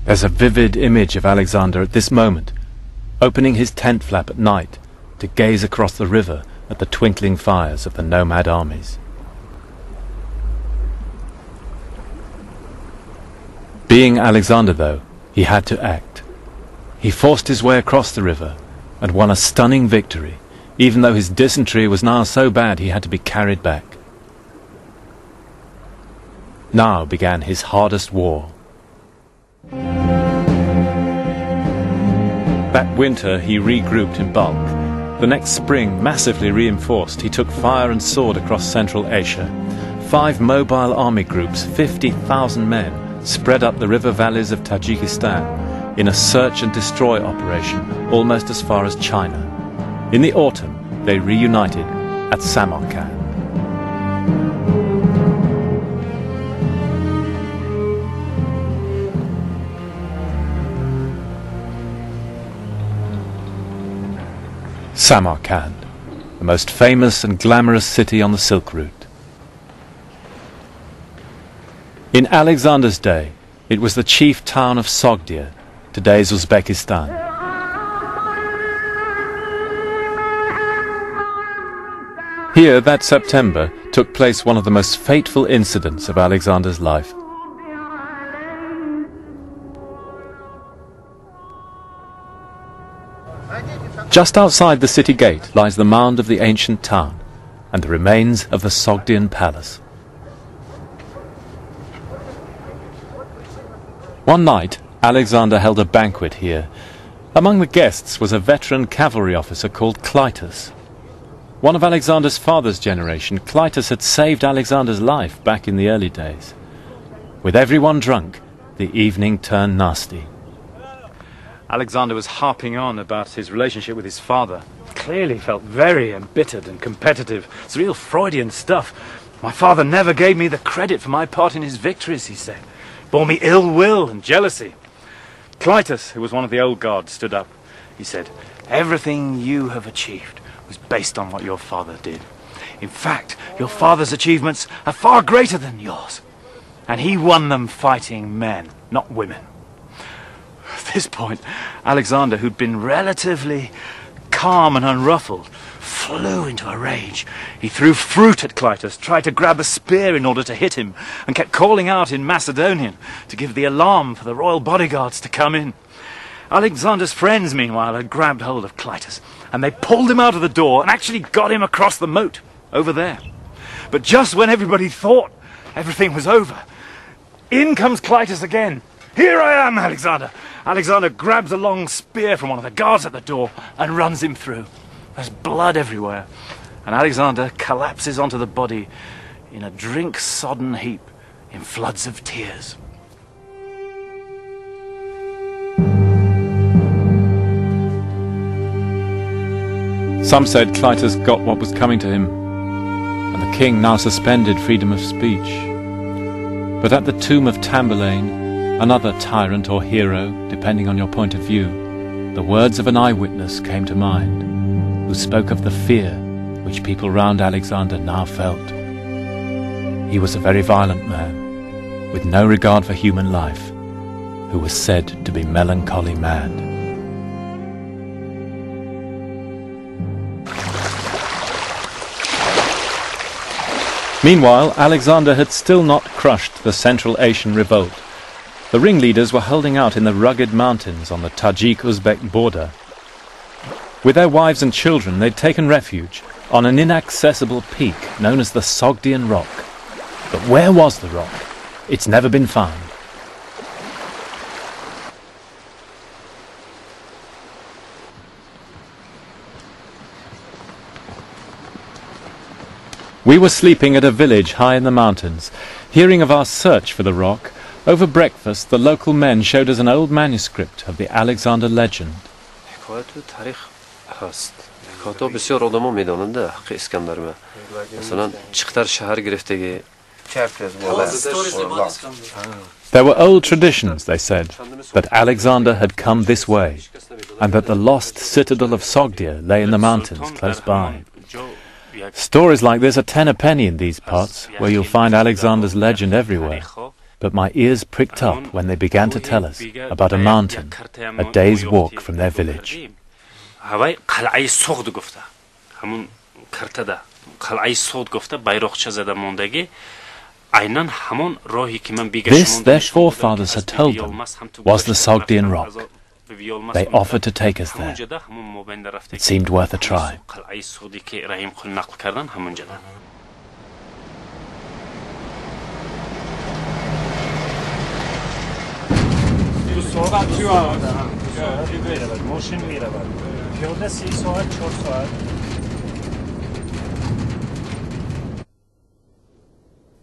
There's a vivid image of Alexander at this moment, opening his tent flap at night to gaze across the river at the twinkling fires of the nomad armies. Being Alexander, though, he had to act. He forced his way across the river and won a stunning victory, even though his dysentery was now so bad he had to be carried back. Now began his hardest war. That winter he regrouped in bulk. The next spring, massively reinforced, he took fire and sword across Central Asia. 5 mobile army groups, 50,000 men, spread up the river valleys of Tajikistan in a search and destroy operation almost as far as China. In the autumn, they reunited at Samarkand. Samarkand, the most famous and glamorous city on the Silk Route. In Alexander's day, it was the chief town of Sogdia, today's Uzbekistan. Here, that September, took place one of the most fateful incidents of Alexander's life. Just outside the city gate lies the mound of the ancient town and the remains of the Sogdian palace. One night, Alexander held a banquet here. Among the guests was a veteran cavalry officer called Clytus. One of Alexander's father's generation, Clytus had saved Alexander's life back in the early days. With everyone drunk, the evening turned nasty. Alexander was harping on about his relationship with his father. Clearly felt very embittered and competitive. It's real Freudian stuff. My father never gave me the credit for my part in his victories, he said. Bore me ill will and jealousy. Clytus, who was one of the old guards, stood up. He said, "Everything you have achieved was based on what your father did. In fact, your father's achievements are far greater than yours. And he won them fighting men, not women." At this point, Alexander, who'd been relatively calm and unruffled, flew into a rage. He threw fruit at Clytus, tried to grab a spear in order to hit him, and kept calling out in Macedonian to give the alarm for the royal bodyguards to come in. Alexander's friends, meanwhile, had grabbed hold of Clytus, and they pulled him out of the door and actually got him across the moat, over there. But just when everybody thought everything was over, in comes Clytus again. "Here I am, Alexander!" Alexander grabs a long spear from one of the guards at the door and runs him through. There's blood everywhere, and Alexander collapses onto the body in a drink-sodden heap in floods of tears. Some said Clytus got what was coming to him, and the king now suspended freedom of speech. But at the tomb of Tamburlaine, another tyrant or hero, depending on your point of view, the words of an eyewitness came to mind, who spoke of the fear which people round Alexander now felt. He was a very violent man, with no regard for human life, who was said to be melancholy mad. Meanwhile, Alexander had still not crushed the Central Asian revolt. The ringleaders were holding out in the rugged mountains on the Tajik-Uzbek border. With their wives and children, they'd taken refuge on an inaccessible peak known as the Sogdian Rock. But where was the rock? It's never been found. We were sleeping at a village high in the mountains. Hearing of our search for the rock, over breakfast the local men showed us an old manuscript of the Alexander legend. There were old traditions, they said, that Alexander had come this way, and that the lost citadel of Sogdia lay in the mountains close by. Stories like this are 10 a penny in these parts, where you'll find Alexander's legend everywhere. but my ears pricked up when they began to tell us about a mountain a day's walk from their village. This, their forefathers had told them, was the Sogdian Rock. They offered to take us there. It seemed worth a try.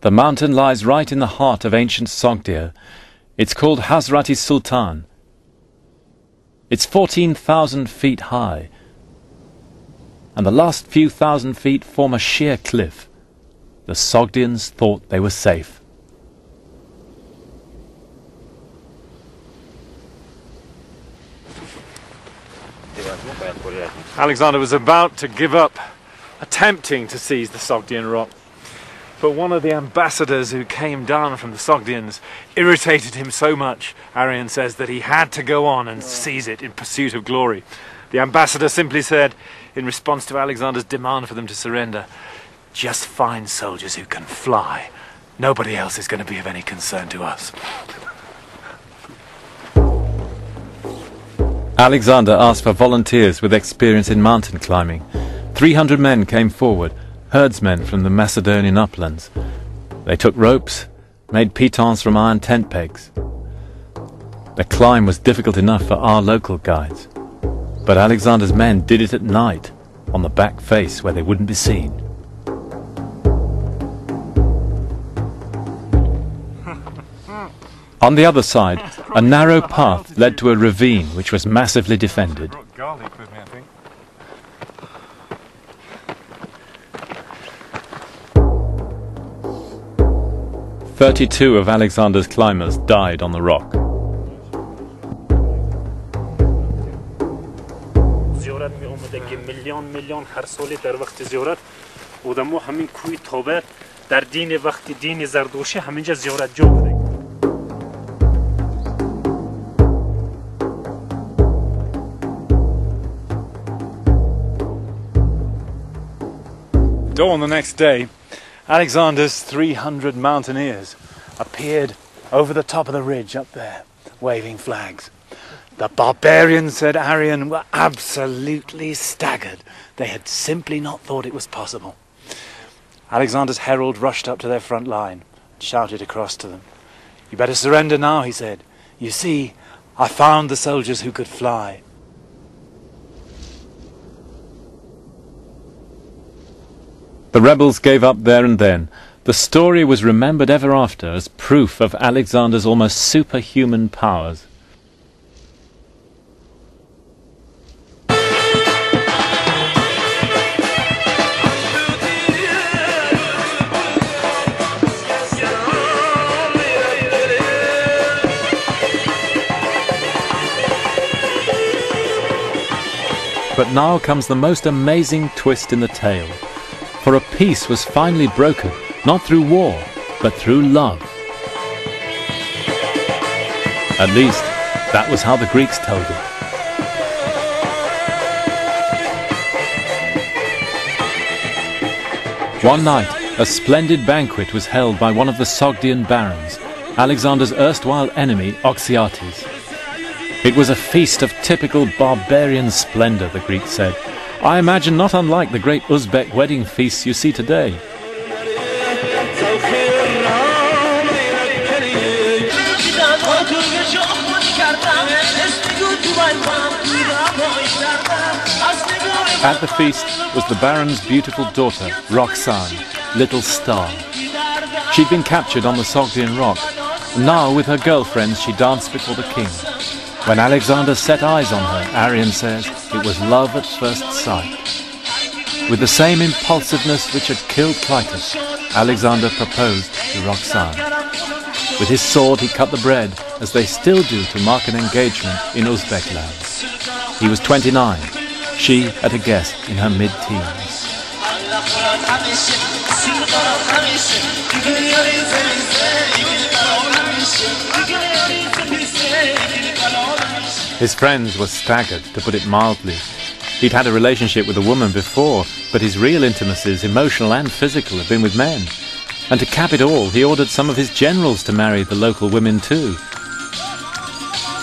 The mountain lies right in the heart of ancient Sogdia. It's called Hazrati Sultan. It's 14,000 feet high, and the last few thousand feet form a sheer cliff. The Sogdians thought they were safe. Alexander was about to give up attempting to seize the Sogdian Rock, but one of the ambassadors who came down from the Sogdians irritated him so much, Arrian says, that he had to go on and seize it in pursuit of glory. The ambassador simply said, in response to Alexander's demand for them to surrender, "Just find soldiers who can fly. Nobody else is going to be of any concern to us." Alexander asked for volunteers with experience in mountain climbing. 300 men came forward, herdsmen from the Macedonian uplands. They took ropes, made pitons from iron tent pegs. The climb was difficult enough for our local guides, but Alexander's men did it at night, on the back face where they wouldn't be seen. On the other side, a narrow path led to a ravine which was massively defended. 32 of Alexander's climbers died on the rock. Dawn the next day, Alexander's 300 mountaineers appeared over the top of the ridge up there, waving flags. The barbarians, said Arrian, were absolutely staggered. They had simply not thought it was possible. Alexander's herald rushed up to their front line and shouted across to them. "You better surrender now," he said. "You see, I found the soldiers who could fly." The rebels gave up there and then. The story was remembered ever after as proof of Alexander's almost superhuman powers. But now comes the most amazing twist in the tale. For a peace was finally broken, not through war, but through love. At least, that was how the Greeks told it. One night, a splendid banquet was held by one of the Sogdian barons, Alexander's erstwhile enemy, Oxyates. It was a feast of typical barbarian splendor, the Greeks said. I imagine not unlike the great Uzbek wedding feasts you see today. At the feast was the Baron's beautiful daughter, Roxanne, Little Star. She'd been captured on the Sogdian Rock. Now, with her girlfriends, she danced before the king. When Alexander set eyes on her, Arrian says, it was love at first sight. With the same impulsiveness which had killed Clitus, Alexander proposed to Roxanne. With his sword he cut the bread, as they still do to mark an engagement in Uzbek lands. He was 29, she at a guess in her mid-teens. His friends were staggered, to put it mildly. He'd had a relationship with a woman before, but his real intimacies, emotional and physical, had been with men. And to cap it all, he ordered some of his generals to marry the local women too.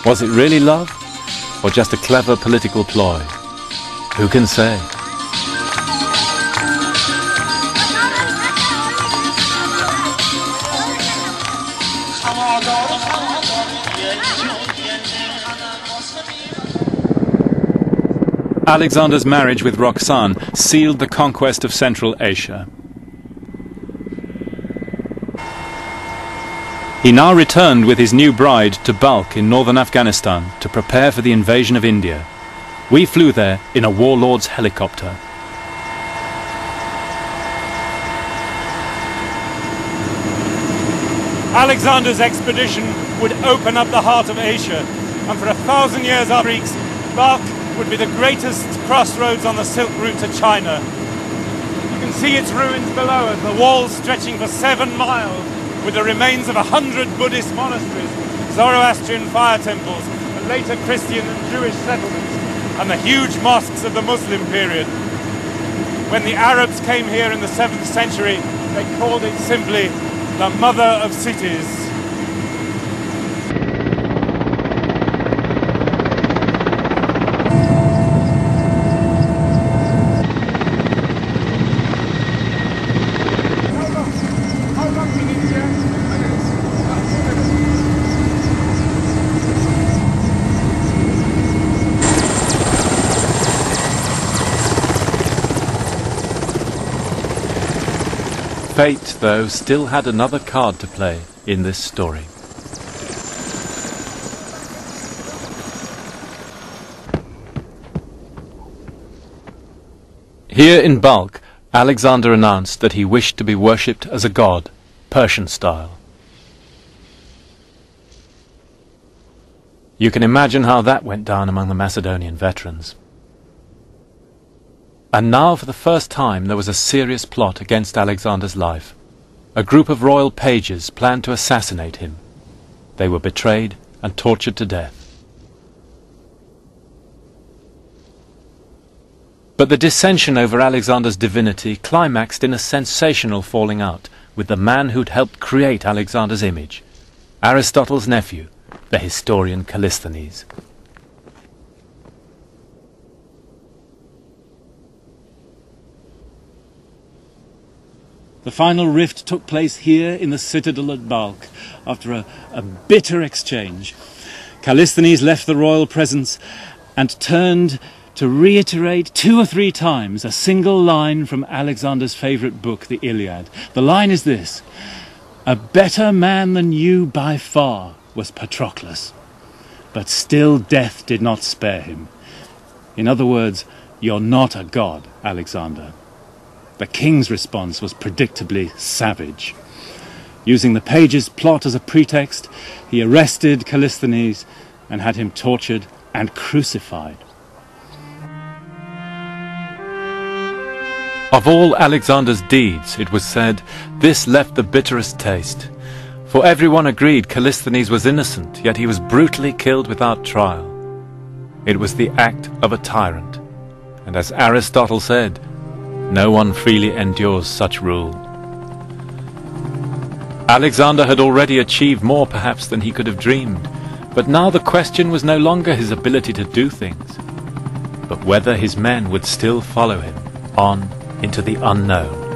Was it really love, or just a clever political ploy? Who can say? Alexander's marriage with Roxane sealed the conquest of Central Asia. He now returned with his new bride to Balkh in northern Afghanistan to prepare for the invasion of India. We flew there in a warlord's helicopter. Alexander's expedition would open up the heart of Asia, and for 1,000 years our Greeks, Balkh would be the greatest crossroads on the Silk Route to China. You can see its ruins below us, the walls stretching for 7 miles, with the remains of 100 Buddhist monasteries, Zoroastrian fire temples, and later Christian and Jewish settlements, and the huge mosques of the Muslim period. When the Arabs came here in the 7th century, they called it simply the Mother of Cities. Fate, though, still had another card to play in this story. Here in Balkh, Alexander announced that he wished to be worshipped as a god, Persian style. You can imagine how that went down among the Macedonian veterans. And now, for the first time, there was a serious plot against Alexander's life. A group of royal pages planned to assassinate him. They were betrayed and tortured to death. But the dissension over Alexander's divinity climaxed in a sensational falling out with the man who'd helped create Alexander's image, Aristotle's nephew, the historian Callisthenes. The final rift took place here in the citadel at Balkh after a bitter exchange. Callisthenes left the royal presence and turned to reiterate 2 or 3 times a single line from Alexander's favourite book, the Iliad. The line is this: "A better man than you by far was Patroclus, but still death did not spare him." In other words, you're not a god, Alexander. The king's response was predictably savage. Using the page's plot as a pretext, he arrested Callisthenes and had him tortured and crucified. Of all Alexander's deeds, it was said, this left the bitterest taste. For everyone agreed Callisthenes was innocent, yet he was brutally killed without trial. It was the act of a tyrant, and as Aristotle said, no one freely endures such rule. Alexander had already achieved more perhaps than he could have dreamed, but now the question was no longer his ability to do things, but whether his men would still follow him on into the unknown.